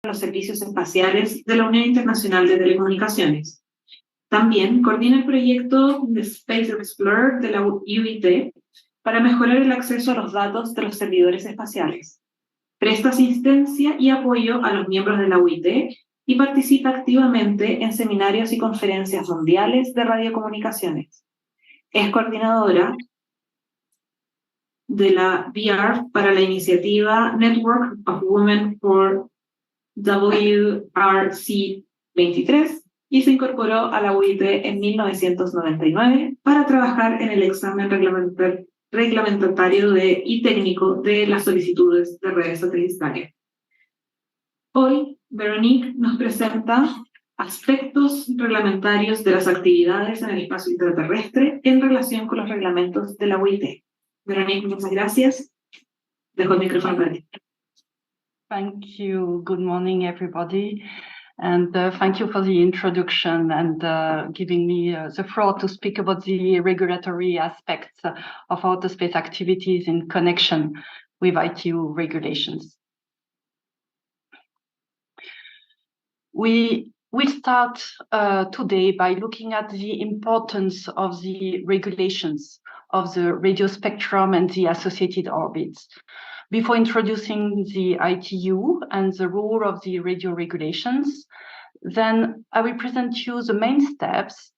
los servicios espaciales de la Unión Internacional de Telecomunicaciones. También coordina el proyecto de Space Explorer de la UIT para mejorar el acceso a los datos de los servidores espaciales. Presta asistencia y apoyo a los miembros de la UIT y participa activamente en seminarios y conferencias mundiales de radiocomunicaciones. Es coordinadora de la VR para la iniciativa Network of Women for WRC23 y se incorporó a la UIT en 1999 para trabajar en el examen reglamentario y técnico de las solicitudes de redes satelitales. Hoy, Veronique nos presenta aspectos reglamentarios de las actividades en el espacio intraterrestre en relación con los reglamentos de la UIT. Veronique, muchas gracias. Dejo el micrófono para ti. Thank you. Good morning, everybody. And thank you for the introduction and giving me the floor to speak about the regulatory aspects of outer space activities in connection with ITU regulations. We start today by looking at the importance of the regulations of the radio spectrum and the associated orbits. Before introducing the ITU and the role of the radio regulations, then I will present you the main steps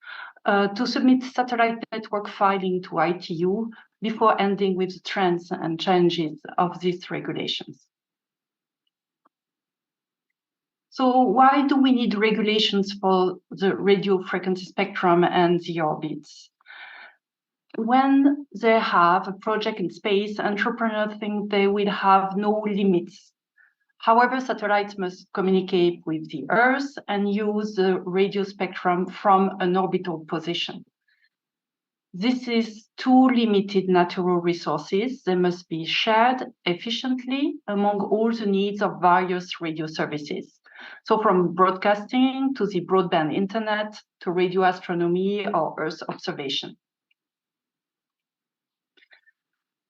to submit satellite network filing to ITU before ending with the trends and challenges of these regulations. So why do we need regulations for the radio frequency spectrum and the orbits? When they have a project in space, entrepreneurs think they will have no limits. However, satellites must communicate with the Earth and use the radio spectrum from an orbital position. This is two limited natural resources. They must be shared efficiently among all the needs of various radio services. So from broadcasting to the broadband internet to radio astronomy or Earth observation.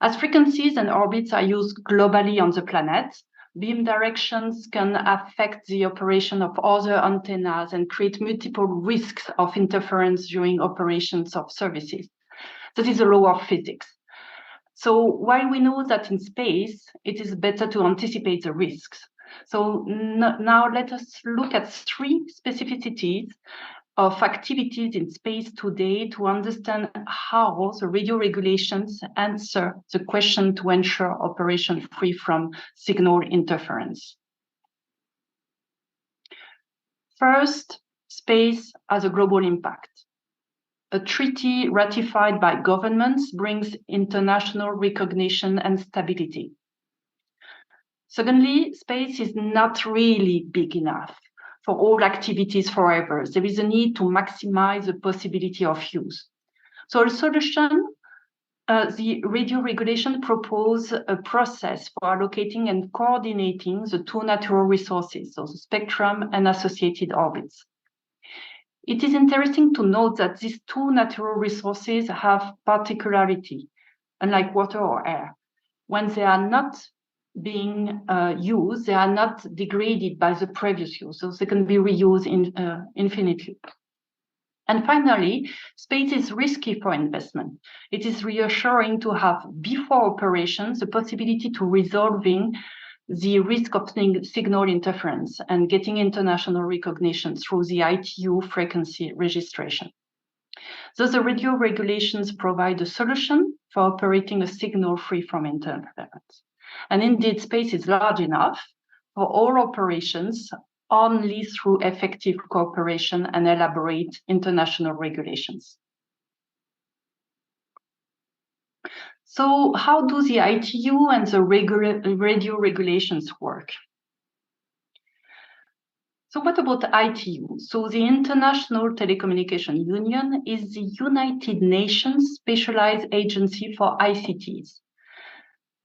As frequencies and orbits are used globally on the planet, beam directions can affect the operation of other antennas and create multiple risks of interference during operations of services. That is a law of physics. So while we know that in space, it is better to anticipate the risks. So now let us look at three specificities of activities in space today to understand how the radio regulations answer the question to ensure operation free from signal interference. First, space has a global impact. A treaty ratified by governments brings international recognition and stability. Secondly, space is not really big enough for all activities forever. There is a need to maximize the possibility of use. So a solution, the radio regulation proposes a process for allocating and coordinating the two natural resources, so the spectrum and associated orbits. It is interesting to note that these two natural resources have particularity, unlike water or air. When they are not being used, they are not degraded by the previous use, so they can be reused infinitely. And finally, space is risky for investment. It is reassuring to have before operations the possibility to resolving the risk of signal interference and getting international recognition through the ITU frequency registration. Thus, the radio regulations provide a solution for operating a signal free from interference. And indeed, space is large enough for all operations only through effective cooperation and elaborate international regulations. So how do the ITU and the radio regulations work? So what about ITU? So the International Telecommunication Union is the United Nations specialized agency for ICTs.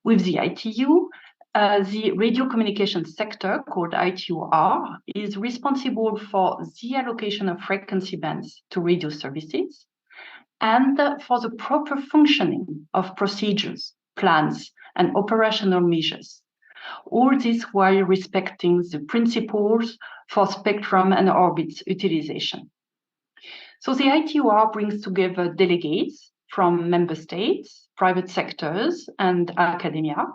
With the ITU, the radio communication sector, called ITUR, is responsible for the allocation of frequency bands to radio services and for the proper functioning of procedures, plans, and operational measures. All this while respecting the principles for spectrum and orbits utilization. So the ITUR brings together delegates from member states, private sectors, and academia.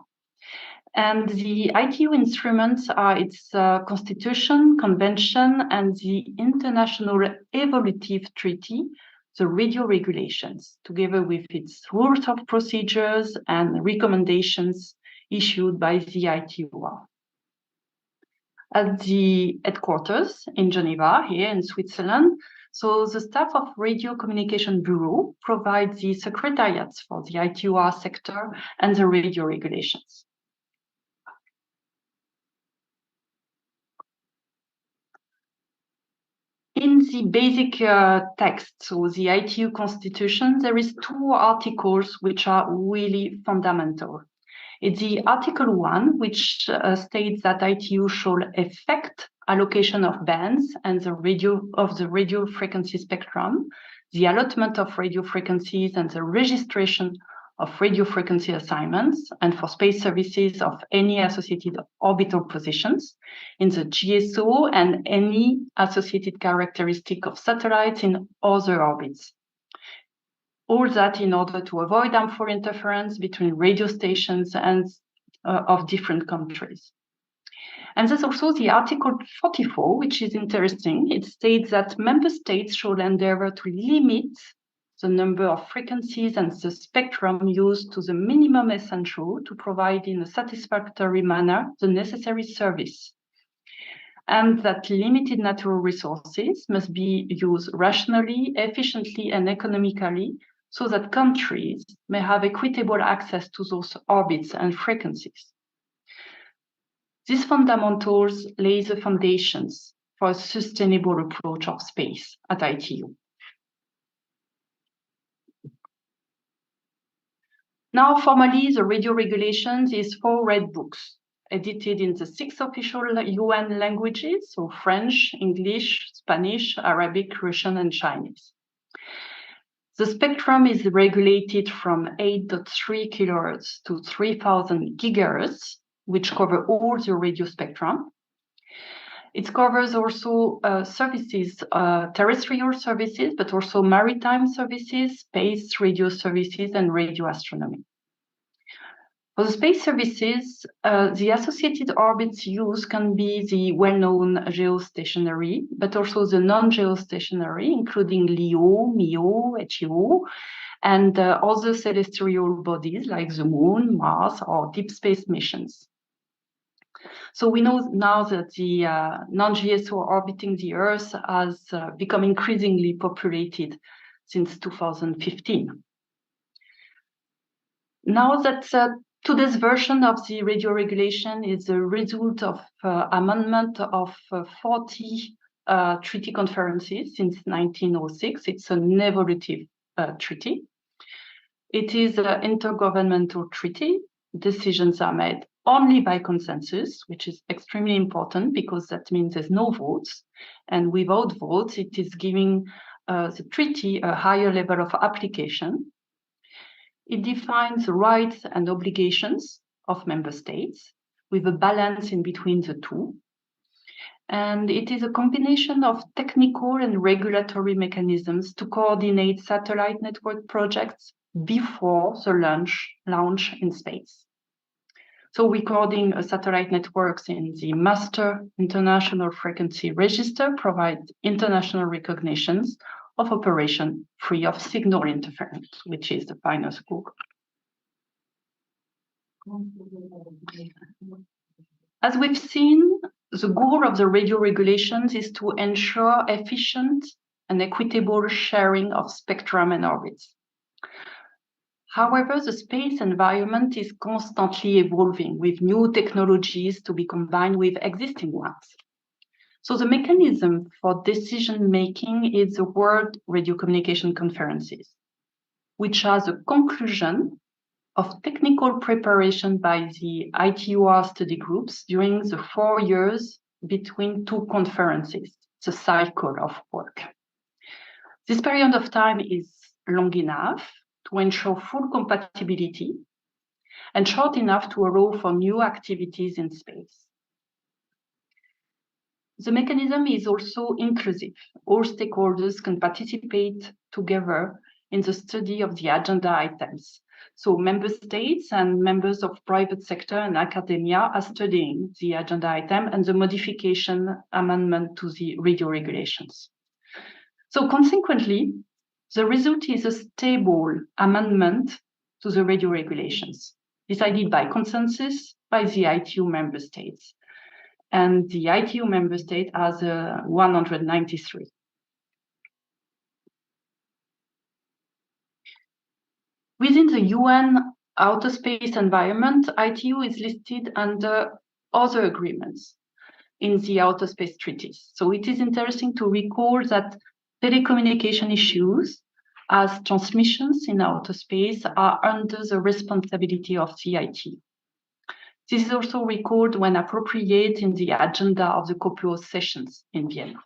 And the ITU instruments are its constitution, convention, and the International Evolutive Treaty, the radio regulations, together with its rules of procedures and recommendations issued by the ITUR. At the headquarters in Geneva, here in Switzerland, so the staff of Radio Communication Bureau provides the secretariats for the ITUR sector and the radio regulations. In the basic text, so the ITU constitution, there is 2 articles which are really fundamental. It's the Article 1, which states that ITU shall effect allocation of bands and the radio frequency spectrum, the allotment of radio frequencies and the registration of radio frequency assignments, and for space services of any associated orbital positions in the GSO and any associated characteristic of satellites in other orbits. All that in order to avoid harmful interference between radio stations and of different countries. And there's also the Article 44, which is interesting. It states that member states should endeavor to limit the number of frequencies and the spectrum used to the minimum essential to provide in a satisfactory manner the necessary service. And that limited natural resources must be used rationally, efficiently, and economically so that countries may have equitable access to those orbits and frequencies. These fundamentals lay the foundations for a sustainable approach of space at ITU. Now, formally, the radio regulations is 4 red books, edited in the 6 official UN languages, so French, English, Spanish, Arabic, Russian, and Chinese. The spectrum is regulated from 8.3 kilohertz to 3,000 gigahertz, which cover all the radio spectrum. It covers also services, terrestrial services, but also maritime services, space radio services, and radio astronomy. For the space services, the associated orbits used can be the well-known geostationary, but also the non-geostationary, including LEO, MEO, HEO, and other celestial bodies like the Moon, Mars, or deep space missions. So we know now that the non-GSO orbiting the Earth has become increasingly populated since 2015. Now that today's version of the radio regulation is a result of amendment of 40 treaty conferences since 1906. It's an evolutive treaty. It is an intergovernmental treaty. Decisions are made only by consensus, which is extremely important because that means there's no votes. And without votes, it is giving the treaty a higher level of application. It defines the rights and obligations of member states with a balance in between the two. And it is a combination of technical and regulatory mechanisms to coordinate satellite network projects before the launch in space. So recording satellite networks in the Master International Frequency Register provides international recognitions of operation free of signal interference, which is the final goal. As we've seen, the goal of the radio regulations is to ensure efficient and equitable sharing of spectrum and orbits. However, the space environment is constantly evolving with new technologies to be combined with existing ones. So the mechanism for decision-making is the World Radio Communication Conferences, which has a conclusion of technical preparation by the ITUR study groups during the 4 years between 2 conferences, the cycle of work. This period of time is long enough to ensure full compatibility and short enough to allow for new activities in space. The mechanism is also inclusive. All stakeholders can participate together in the study of the agenda items. So member states and members of private sector and academia are studying the agenda item and the modification amendment to the radio regulations. So consequently, the result is a stable amendment to the radio regulations, decided by consensus by the ITU member states. And the ITU member state has 193. Within the UN outer space environment, ITU is listed under other agreements in the outer space treaties. So it is interesting to recall that telecommunication issues as transmissions in outer space are under the responsibility of the ITU. This is also recalled when appropriate in the agenda of the COPUO sessions in Vienna.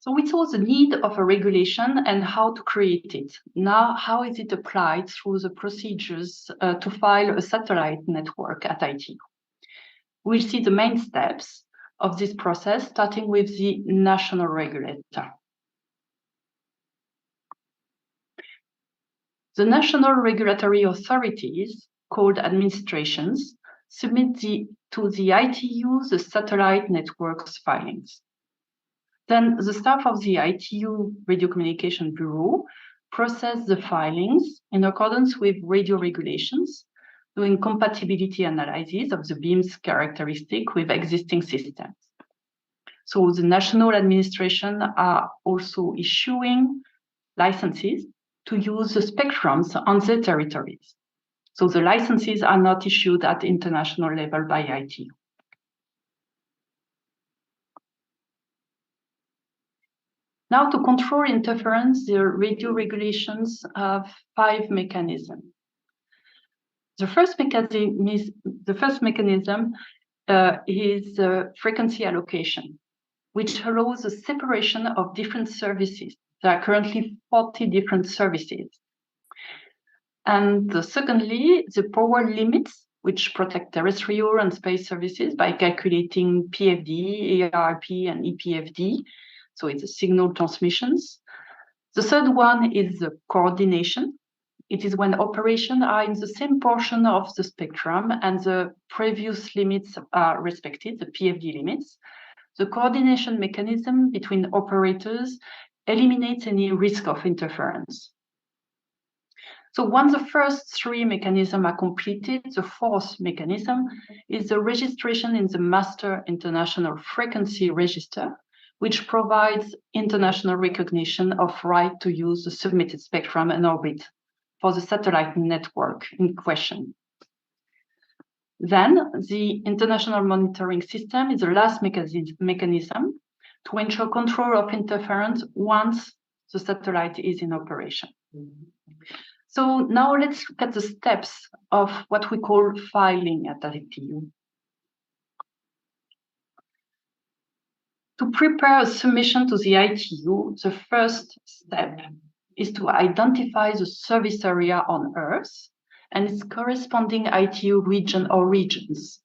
So we saw the need of a regulation and how to create it. Now, how is it applied through the procedures to file a satellite network at ITU? We'll see the main steps of this process, starting with the national regulator. The national regulatory authorities, called administrations, submit to the ITU the satellite networks filings. Then the staff of the ITU Radio Communication Bureau process the filings in accordance with radio regulations, doing compatibility analysis of the beam's characteristic with existing systems. So the national administration are also issuing licenses to use the spectrums on their territories. So the licenses are not issued at international level by ITU. Now, to control interference, the radio regulations have 5 mechanisms. The first mechanism is frequency allocation, which allows the separation of different services. There are currently 40 different services. And secondly, the power limits, which protect terrestrial and space services by calculating PFD, ARP, and EPFD. So it's a signal transmissions. The third one is the coordination. It is when operations are in the same portion of the spectrum and the previous limits are respected, the PFD limits. The coordination mechanism between operators eliminates any risk of interference. So once the first 3 mechanisms are completed, the fourth mechanism is the registration in the Master International Frequency Register, which provides international recognition of right to use the submitted spectrum and orbit for the satellite network in question. Then the international monitoring system is the last mechanism to ensure control of interference once the satellite is in operation. So now let's look at the steps of what we call filing at ITU. To prepare a submission to the ITU, the first step is to identify the service area on Earth and its corresponding ITU region or regions,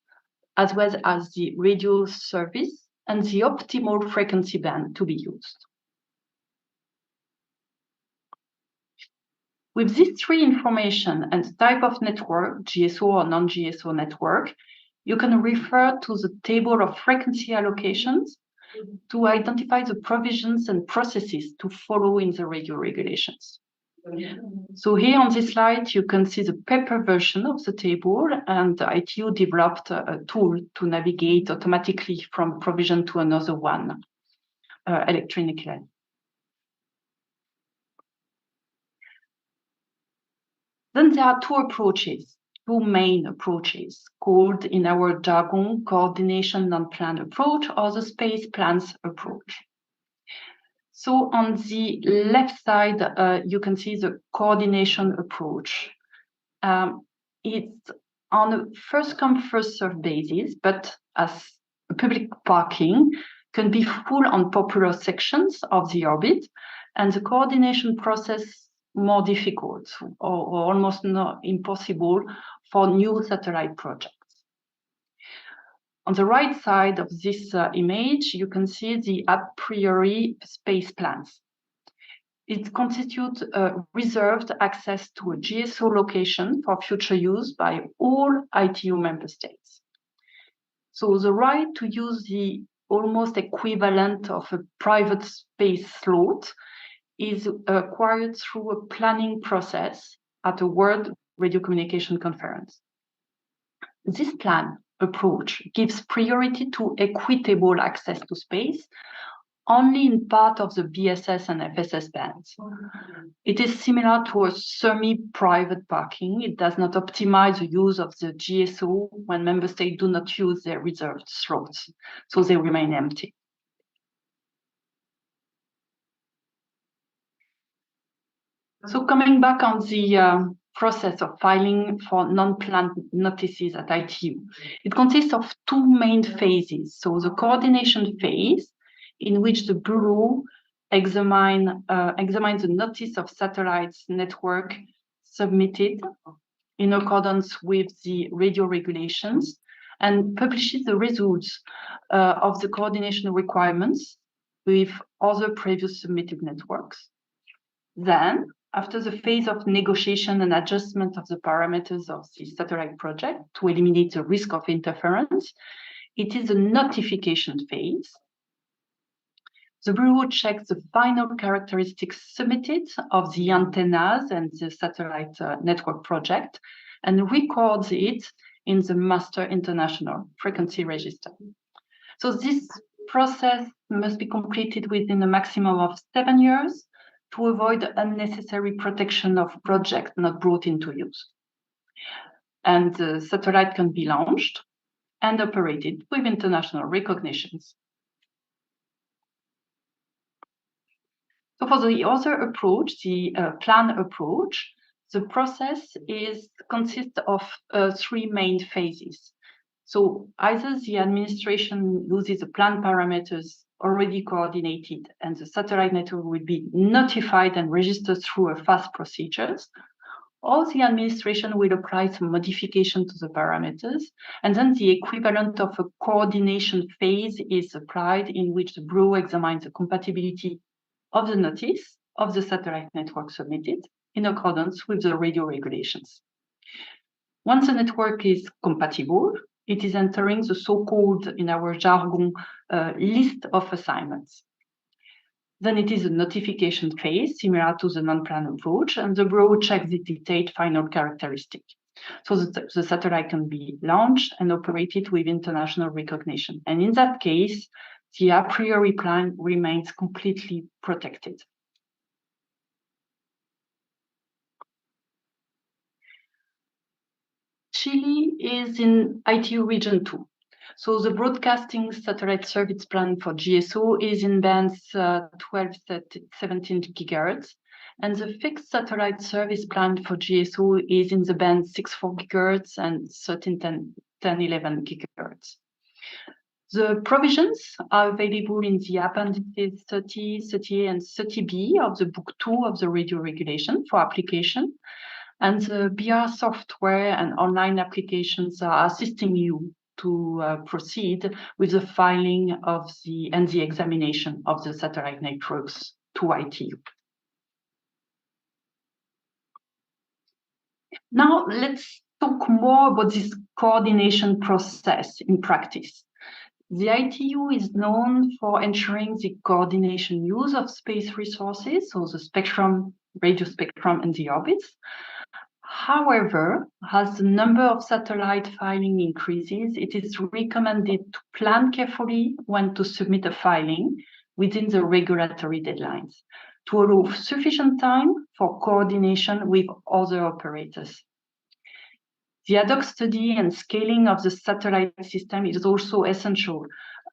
as well as the radio service and the optimal frequency band to be used. With these 3 information and the type of network, GSO or non-GSO network, you can refer to the table of frequency allocations to identify the provisions and processes to follow in the radio regulations. So here on this slide, you can see the paper version of the table, and the ITU developed a tool to navigate automatically from provision to another one electronically. Then there are 2 main approaches, called in our jargon coordination non-planned approach or the space plans approach. So on the left side, you can see the coordination approach. It's on a first-come, first-served basis, but as public parking can be full on popular sections of the orbit, and the coordination process more difficult or almost not impossible for new satellite projects. On the right side of this image, you can see the a priori space plans. It constitutes reserved access to a GSO location for future use by all ITU member states. So the right to use the almost equivalent of a private space slot is acquired through a planning process at a World Radio Communication Conference. This plan approach gives priority to equitable access to space only in part of the BSS and FSS bands. It is similar to a semi-private parking. It does not optimize the use of the GSO when member states do not use their reserved slots, so they remain empty. So coming back on the process of filing for non-planned notices at ITU, it consists of two main phases. So the coordination phase, in which the Bureau examines the notice of satellites network submitted in accordance with the radio regulations and publishes the results of the coordination requirements with other previous submitted networks. Then, after the phase of negotiation and adjustment of the parameters of the satellite project to eliminate the risk of interference, it is a notification phase. The Bureau checks the final characteristics submitted of the antennas and the satellite network project and records it in the Master International Frequency Register. So this process must be completed within a maximum of 7 years to avoid unnecessary protection of projects not brought into use. And the satellite can be launched and operated with international recognitions. So for the other approach, the plan approach, the process consists of 3 main phases. So either the administration uses the plan parameters already coordinated and the satellite network will be notified and registered through a fast procedures, or the administration will apply some modification to the parameters, and then the equivalent of a coordination phase is applied in which the Bureau examines the compatibility of the notice of the satellite network submitted in accordance with the radio regulations. Once the network is compatible, it is entering the so-called, in our jargon, list of assignments. Then it is a notification phase, similar to the non-plan approach, and the Bureau checks the detailed final characteristic. So the satellite can be launched and operated with international recognition. And in that case, the a priori plan remains completely protected. Chile is in ITU Region 2. So the broadcasting satellite service plan for GSO is in bands 12 to 17 gigahertz, and the fixed satellite service plan for GSO is in the band 6.4 gigahertz and 13.10, 10.11 gigahertz. The provisions are available in the appendices 30, 30A, and 30B of the Book 2 of the radio regulation for application. And the BR software and online applications are assisting you to proceed with the filing of and the examination of the satellite networks to ITU. Now let's talk more about this coordination process in practice. The ITU is known for ensuring the coordination use of space resources, so the spectrum, radio spectrum, and the orbits. However, as the number of satellite filing increases, it is recommended to plan carefully when to submit a filing within the regulatory deadlines to allow sufficient time for coordination with other operators. The ad hoc study and scaling of the satellite system is also essential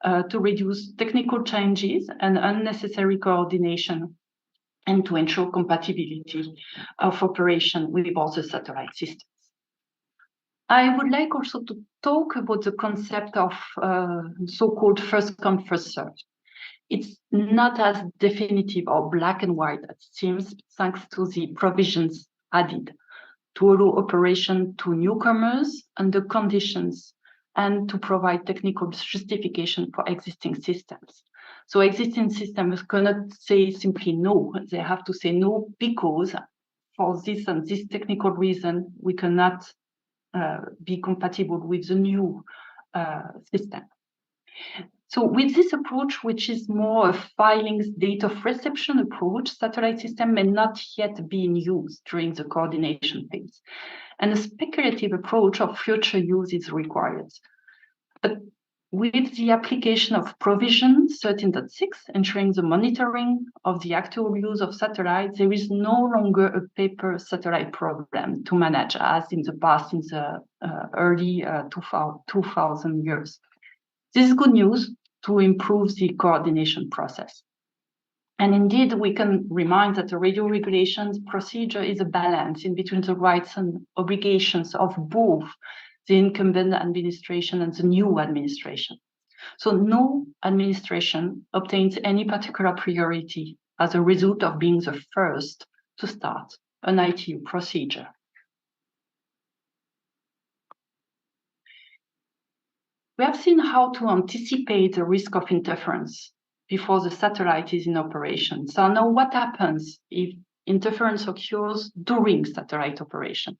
to reduce technical changes and unnecessary coordination and to ensure compatibility of operation with other satellite systems. I would like also to talk about the concept of so-called first come, first served. it's not as definitive or black and white as it seems, thanks to the provisions added to allow operation to newcomers under conditions and to provide technical justification for existing systems. So existing systems cannot say simply no. They have to say no because for this and this technical reason, we cannot be compatible with the new system. So with this approach, which is more a filings date of reception approach, satellite system may not yet be in use during the coordination phase. And a speculative approach of future use is required. But with the application of provision 13.6, ensuring the monitoring of the actual use of satellites, there is no longer a paper satellite program to manage as in the past, in the early 2000 years. This is good news to improve the coordination process. And indeed, we can remind that the radio regulations procedure is a balance in between the rights and obligations of both the incumbent administration and the new administration. So no administration obtains any particular priority as a result of being the first to start an ITU procedure. We have seen how to anticipate the risk of interference before the satellite is in operation. So now what happens if interference occurs during satellite operation?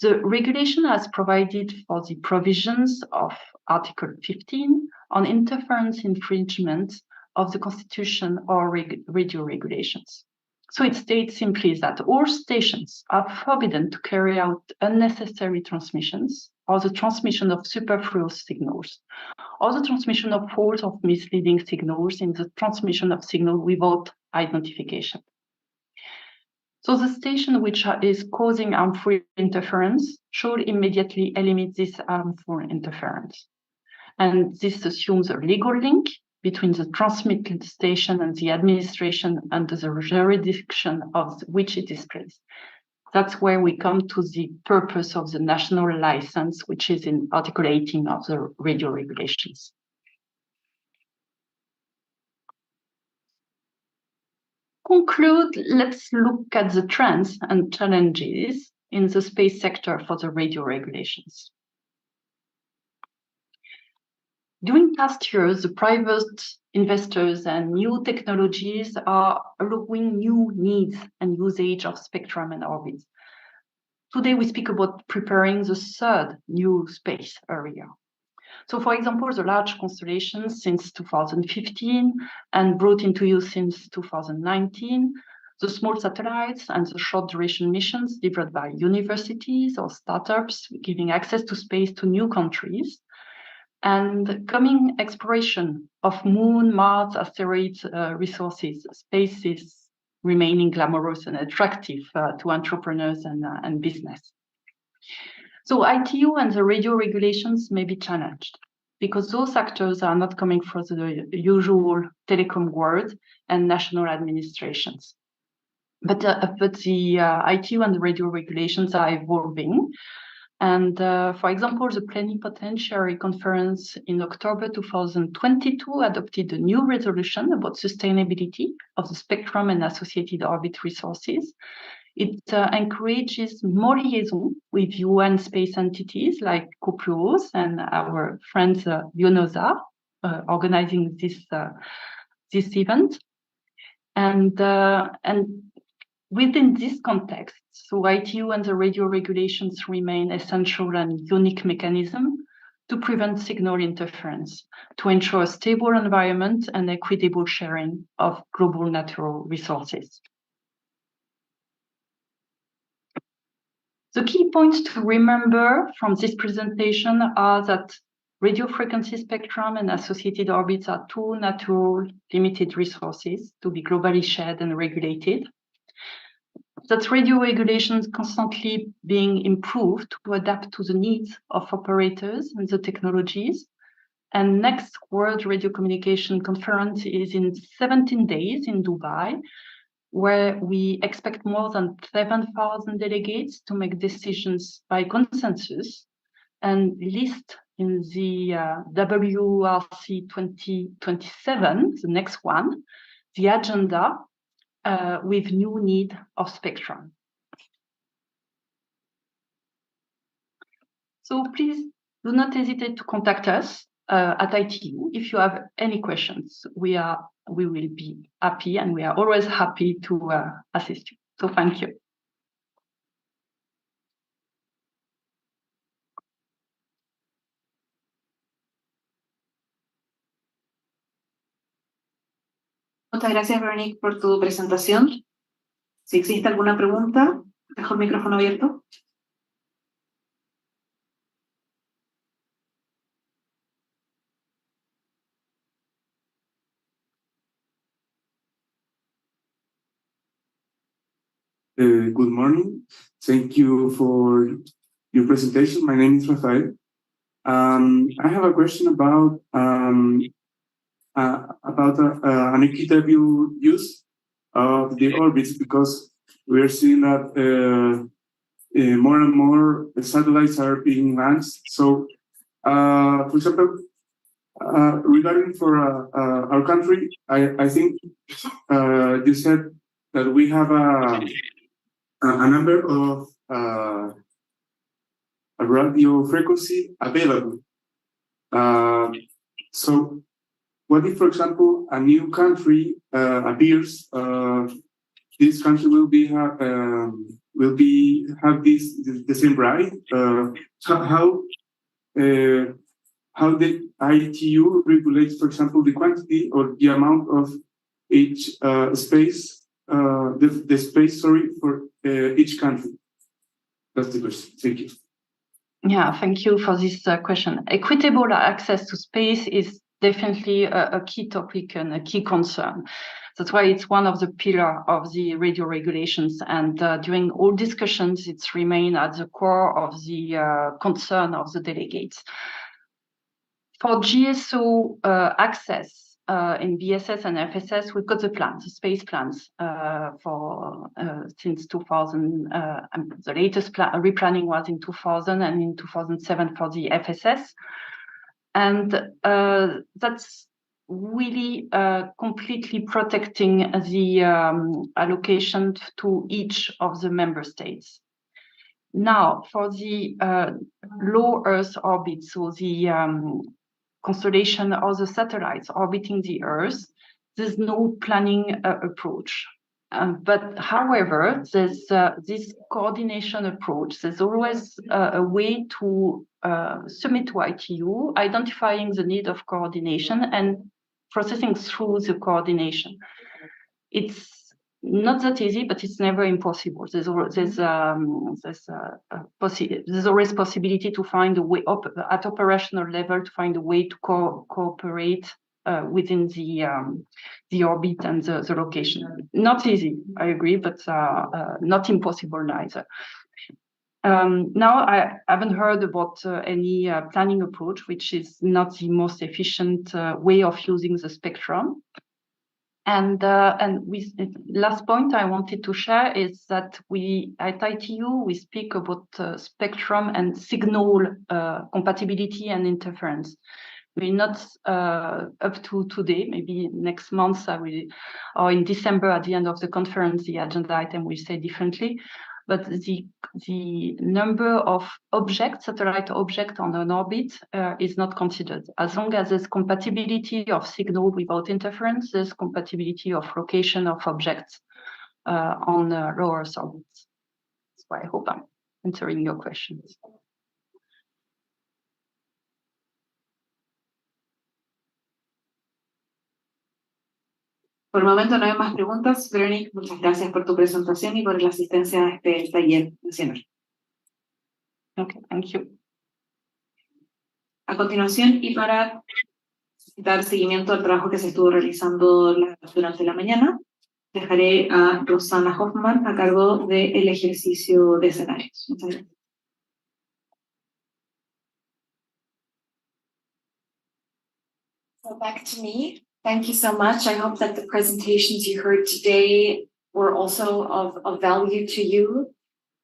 The regulation has provided for the provisions of Article 15 on interference infringement of the Constitution or radio regulations. So it states simply that all stations are forbidden to carry out unnecessary transmissions or the transmission of superfluous signals, or the transmission of false or misleading signals in the transmission of signal without identification. So the station which is causing harmful interference should immediately eliminate this harmful interference. And this assumes a legal link between the transmitted station and the administration under the jurisdiction of which it is placed. That's where we come to the purpose of the national license, which is in Article 18 of the radio regulations. Conclude, let's look at the trends and challenges in the space sector for the radio regulations. During past years, the private investors and new technologies are allowing new needs and usage of spectrum and orbits. Today, we speak about preparing the third new space area. So, for example, the large constellations since 2015 and brought into use since 2019, the small satellites and the short duration missions developed by universities or startups giving access to space to new countries, and coming exploration of Moon, Mars, asteroids resources. Space is remaining glamorous and attractive to entrepreneurs and business. So ITU and the radio regulations may be challenged because those actors are not coming from the usual telecom world and national administrations. But the ITU and the radio regulations are evolving. And for example, the Plenipotentiary Conference in October 2022 adopted a new resolution about sustainability of the spectrum and associated orbit resources. It encourages more liaison with UN space entities like COPLOS and our friends UNOOSA organizing this event. And within this context, so ITU and the radio regulations remain essential and unique mechanism to prevent signal interference, to ensure a stable environment and equitable sharing of global natural resources. The key points to remember from this presentation are that radio frequency spectrum and associated orbits are two natural limited resources to be globally shared and regulated. That radio regulations constantly being improved to adapt to the needs of operators and the technologies. And next World Radio Communication Conference is in 17 days in Dubai, where we expect more than 7,000 delegates to make decisions by consensus and list in the WRC 2027, the next one, the agenda with new need of spectrum. So please do not hesitate to contact us at ITU if you have any questions. We will be happy, and we are always happy to assist you. So thank you. Muchas gracias, Veronique, por tu presentación. Si existe alguna pregunta, dejo el micrófono abierto. Good morning. Thank you for your presentation. My name is Rafael. I have a question about an equitable use of the orbits, because we are seeing that more and more satellites are being launched. So, for example, regarding for our country, I think you said that we have a number of a radio frequency available. So what if, for example, a new country appears? This country will have the same right. How the ITU regulates, for example, the quantity or the amount of each space. The space, for each country. That's the question. Thank you. Yeah, thank you for this question. Equitable access to space is definitely a key topic and a key concern. That's why it's one of the pillars of the radio regulations. And during all discussions, it's remained at the core of the concern of the delegates. For GSO access, in BSS and FSS, we've got the plans, the space plans for since 2000. The latest replanning was in 2000 and in 2007 for the FSS. And that's really completely protecting the allocation to each of the member states. Now, for the low Earth orbit, so the constellation or the satellites orbiting the Earth, there's no planning approach. But however, there's this coordination approach. There's always a way to submit to ITU, identifying the need of coordination and processing through the coordination. It's not that easy, but it's never impossible. There's always possibility to find a way at operational level to find a way to cooperate within the orbit and the location. Not easy, I agree, but not impossible neither. Now, I haven't heard about any planning approach, which is not the most efficient way of using the spectrum. And last point I wanted to share is that we at ITU we speak about spectrum and signal compatibility and interference. We're not up to today. Maybe next month I will, or in December at the end of the conference, the agenda item will say differently. But the number of objects, satellite objects on an orbit is not considered. As long as there's compatibility of signal without interference, there's compatibility of location of objects on low Earth orbits. That's why I hope I'm answering your questions. Por el momento no hay más preguntas. Veronique, muchas gracias por tu presentación y por la asistencia a este taller nacional. Okay, thank you. A continuación, y para dar seguimiento al trabajo que se estuvo realizando durante la mañana, dejaré a Rosana Hoffman a cargo del ejercicio de escenarios. Muchas gracias. So back to me. Thank you so much. I hope that the presentations you heard today were also of value to you.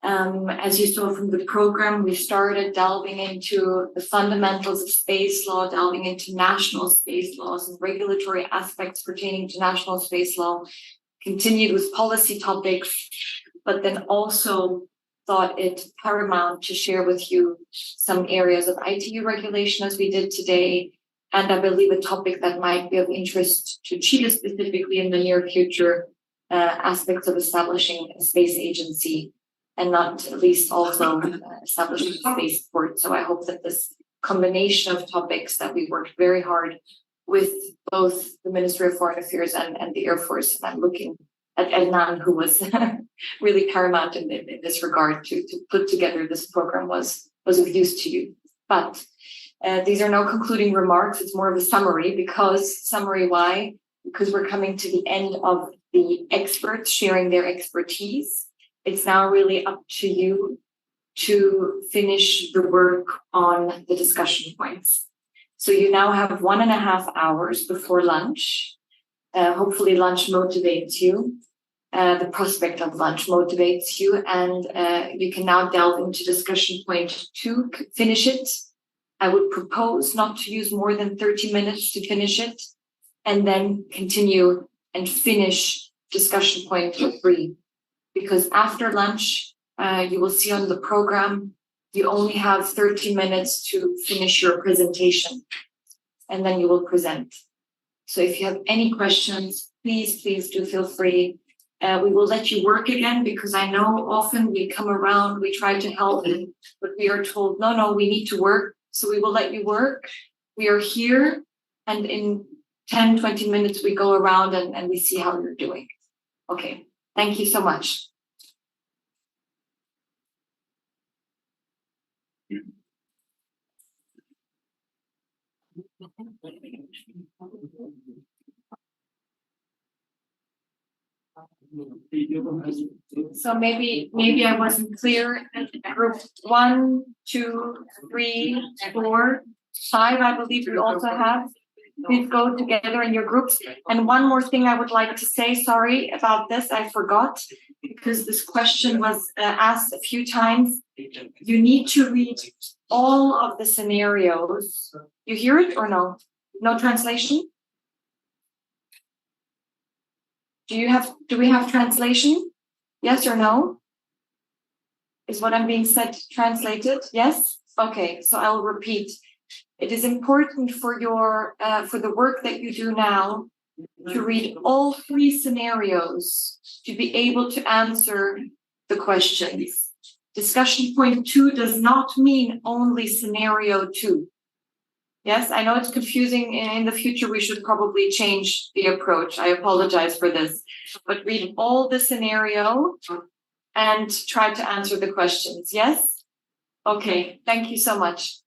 As you saw from the program, we started delving into the fundamentals of space law, delving into national space laws and regulatory aspects pertaining to national space law, continued with policy topics, but then also thought it paramount to share with you some areas of ITU regulation as we did today. And I believe a topic that might be of interest to Chile specifically in the near future, aspects of establishing a space agency, and not least also establishing a spaceport. So I hope that this combination of topics that we worked very hard with both the Ministry of Foreign Affairs and the Air Force, and I'm looking at Ednan, who was really paramount in this regard to put together this program was of use to you. But these are no concluding remarks. It's more of a summary. Why? Because we're coming to the end of the experts sharing their expertise. It's now really up to you to finish the work on the discussion points. So you now have 1.5 hours before lunch. Hopefully lunch motivates you. The prospect of lunch motivates you, and you can now delve into discussion point 2, finish it. I would propose not to use more than 30 minutes to finish it, and then continue and finish discussion point 3. Because after lunch, you will see on the program, you only have 30 minutes to finish your presentation, and then you will present. So if you have any questions, please do feel free. We will let you work again, because I know often we come around, we try to help, but we are told, no, we need to work. So we will let you work. We are here, and in 10, 20 minutes, we go around and we see how you're doing. Okay, thank you so much. So maybe I wasn't clear. Group 1, 2, 3, 4, 5, I believe we also have. Please go together in your groups. And one more thing I would like to say, sorry about this, I forgot, because this question was asked a few times. You need to read all of the scenarios. You hear it or no? No translation? Do we have translation? Yes or no? Is what I'm being said translated? Yes? Okay, so I'll repeat. It is important for your for the work that you do now to read all 3 scenarios to be able to answer the questions. Discussion point 2 does not mean only scenario 2. Yes, I know it's confusing. In the future, we should probably change the approach. I apologize for this, but read all the scenario and try to answer the questions. Yes? Okay, thank you so much.